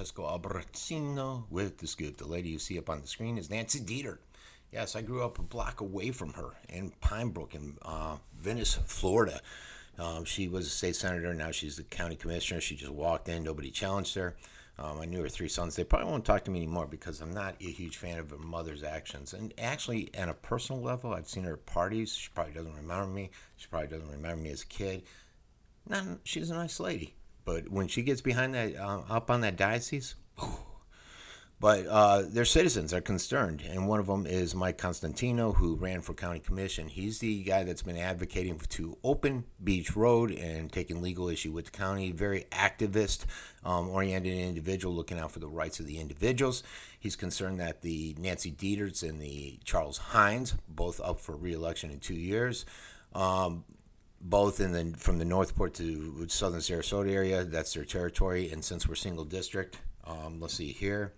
Francesco Abbruzzino with the scoop. The lady you see up on the screen is Nancy Detert. Yes, I grew up a block away from her in Pinebrook in Venice, Florida. She was a state senator. Now she's the county commissioner. She just walked in. Nobody challenged her. I knew her three sons. They probably won't talk to me anymore because I'm not a huge fan of her mother's actions. And actually, on a personal level, I've seen her at parties. She probably doesn't remember me. She probably doesn't remember me as a kid. She's a nice lady. But when she gets behind that, up on that diocese, but their citizens are concerned, and one of them is Mike Constantino, who ran for county commission. He's the guy that's been advocating to open Beach Road and taking legal issue with the county. Very activist-oriented individual looking out for the rights of the individuals. He's concerned that the Nancy Deterts and the Charles Hines, both up for re-election in 2 years, both from the Northport to southern Sarasota area, that's their territory. And since we're single district, let's see here.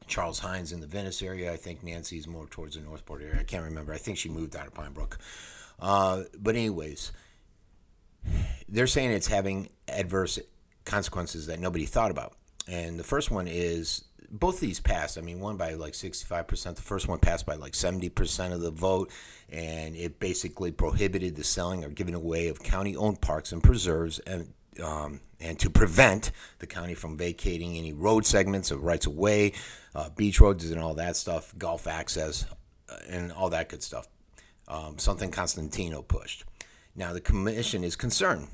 Charles Hines in the Venice area. I think Nancy's more towards the Northport area. I can't remember. I think she moved out of Pinebrook. But anyways, they're saying it's having adverse consequences that nobody thought about. And the first one is, both of these passed. I mean, one by like 65%. The first one passed by like 70% of the vote. And it basically prohibited the selling or giving away of county-owned parks and preserves and to prevent the county from vacating any road segments of rights of way, beach roads and all that stuff, golf access, and all that good stuff. Something Constantino pushed. Now, the commission is concerned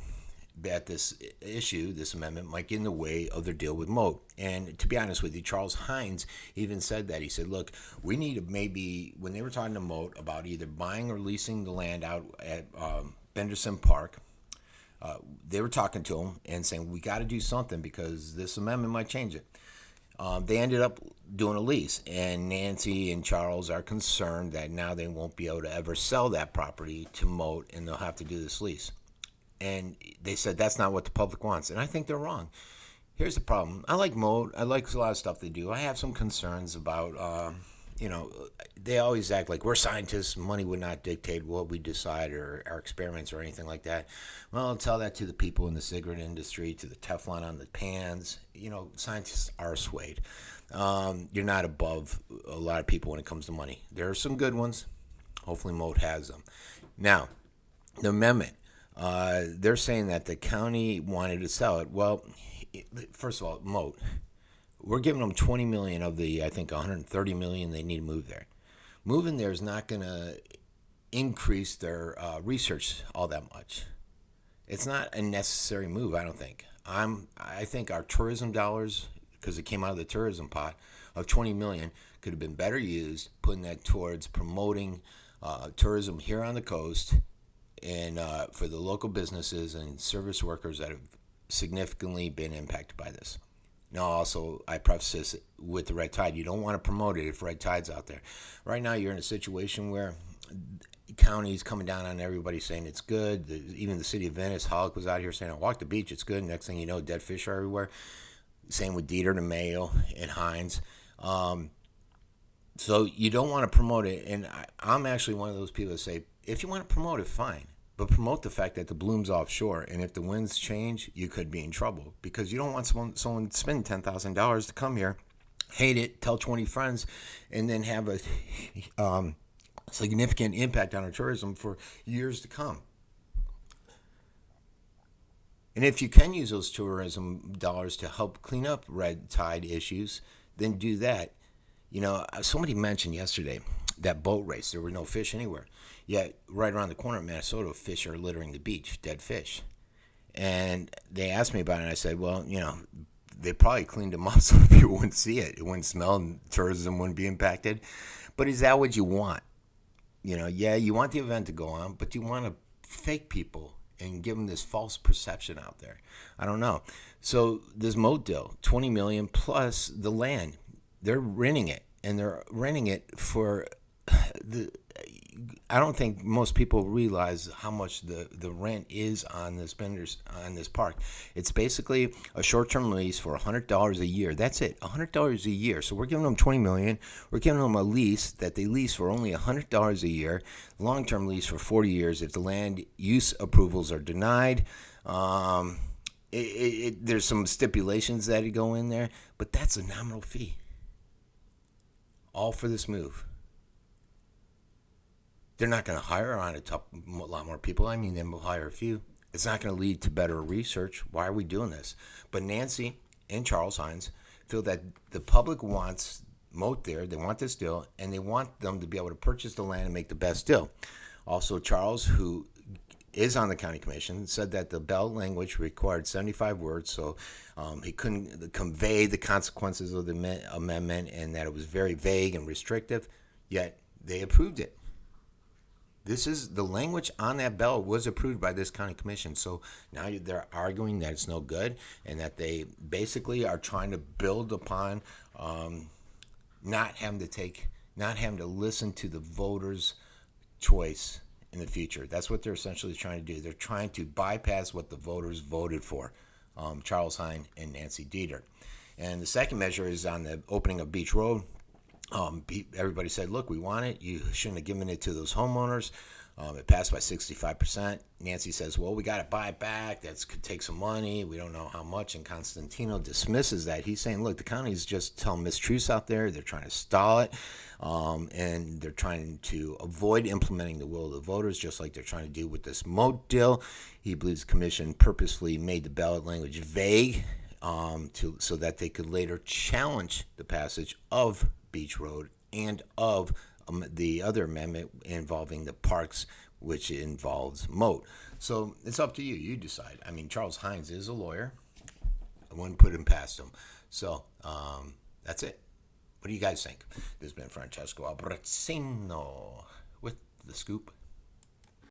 that this issue, this amendment, might get in the way of their deal with Moat. And to be honest with you, Charles Hines even said that. He said, look, we need to maybe, when they were talking to Moat about either buying or leasing the land out at Benderson Park, they were talking to him and saying, we got to do something because this amendment might change it. They ended up doing a lease, and Nancy and Charles are concerned that now they won't be able to ever sell that property to Moat, and they'll have to do this lease. And they said that's not what the public wants, and I think they're wrong. Here's the problem. I like Moat. I like a lot of stuff they do. I have some concerns about, they always act like we're scientists. Money would not dictate what we decide or our experiments or anything like that. Well, I'll tell that to the people in the cigarette industry, to the Teflon on the pans. Scientists are swayed. You're not above a lot of people when it comes to money. There are some good ones. Hopefully Moat has them. Now, the amendment. They're saying that the county wanted to sell it. Well, first of all, Moat, we're giving them $20 million of the, I think, $130 million they need to move there. Moving there is not going to increase their research all that much. It's not a necessary move, I don't think. I think our tourism dollars, because it came out of the tourism pot of $20 million, could have been better used, putting that towards promoting tourism here on the coast and for the local businesses and service workers that have significantly been impacted by this. Now, also, I preface this with the red tide. You don't want to promote it if red tide's out there. Right now, you're in a situation where county's coming down on everybody saying it's good. Even the city of Venice, Hollick was out here saying, I walk the beach, it's good. Next thing you know, dead fish are everywhere. Same with Detert and Mayo and Hines. So you don't want to promote it. And I'm actually one of those people that say, if you want to promote it, fine. But promote the fact that the bloom's offshore, and if the winds change, you could be in trouble because you don't want someone spending $10,000 to come here, hate it, tell 20 friends, and then have a significant impact on our tourism for years to come. And if you can use those tourism dollars to help clean up red tide issues, then do that. Somebody mentioned yesterday that boat race, there were no fish anywhere. Yet, right around the corner of Minnesota, fish are littering the beach, dead fish. And they asked me about it, and I said, well, they probably cleaned them up so people wouldn't see it. It wouldn't smell, and tourism wouldn't be impacted. But is that what you want? Yeah, you want the event to go on, but you want to fake people and give them this false perception out there. I don't know. So this Moat deal, $20 million plus the land, they're renting it, and they're renting it for I don't think most people realize how much the rent is on this park. It's basically a short-term lease for $100 a year. That's it, $100 a year. So we're giving them $20 million. We're giving them a lease that they lease for only $100 a year, long-term lease for 40 years if the land use approvals are denied. there's some stipulations that go in there, but that's a nominal fee. All for this move. They're not going to hire on a lot more people. I mean, they will hire a few. It's not going to lead to better research. Why are we doing this? But Nancy and Charles Hines feel that the public wants moat there. They want this deal, and they want them to be able to purchase the land and make the best deal. Also, Charles, who is on the county commission, said that the ballot language required 75 words, so he couldn't convey the consequences of the amendment, and that it was very vague and restrictive, yet they approved it. This is the language on that ballot was approved by this county commission. So now they're arguing that it's no good, and that they basically are trying to build upon not having to listen to the voters' choice in the future. That's what they're essentially trying to do. They're trying to bypass what the voters voted for, Charles Hines and Nancy Detert. And the second measure is on the opening of Beach Road. Everybody said, look, we want it. You shouldn't have given it to those homeowners. It passed by 65%. Nancy says, well, we got to buy it back. That could take some money. We don't know how much. And Constantino dismisses that. He's saying, look, the county's just telling mistruths out there. They're trying to stall it. And they're trying to avoid implementing the will of the voters, just like they're trying to do with this moat deal. He believes the commission purposely made the ballot language vague so that they could later challenge the passage of Beach Road and of the other amendment involving the parks, which involves moat. So it's up to you. You decide. I mean, Charles Hines is a lawyer. I wouldn't put him past him. So that's it. What do you guys think? This has been Francesco Abbruzzino with The Scoop.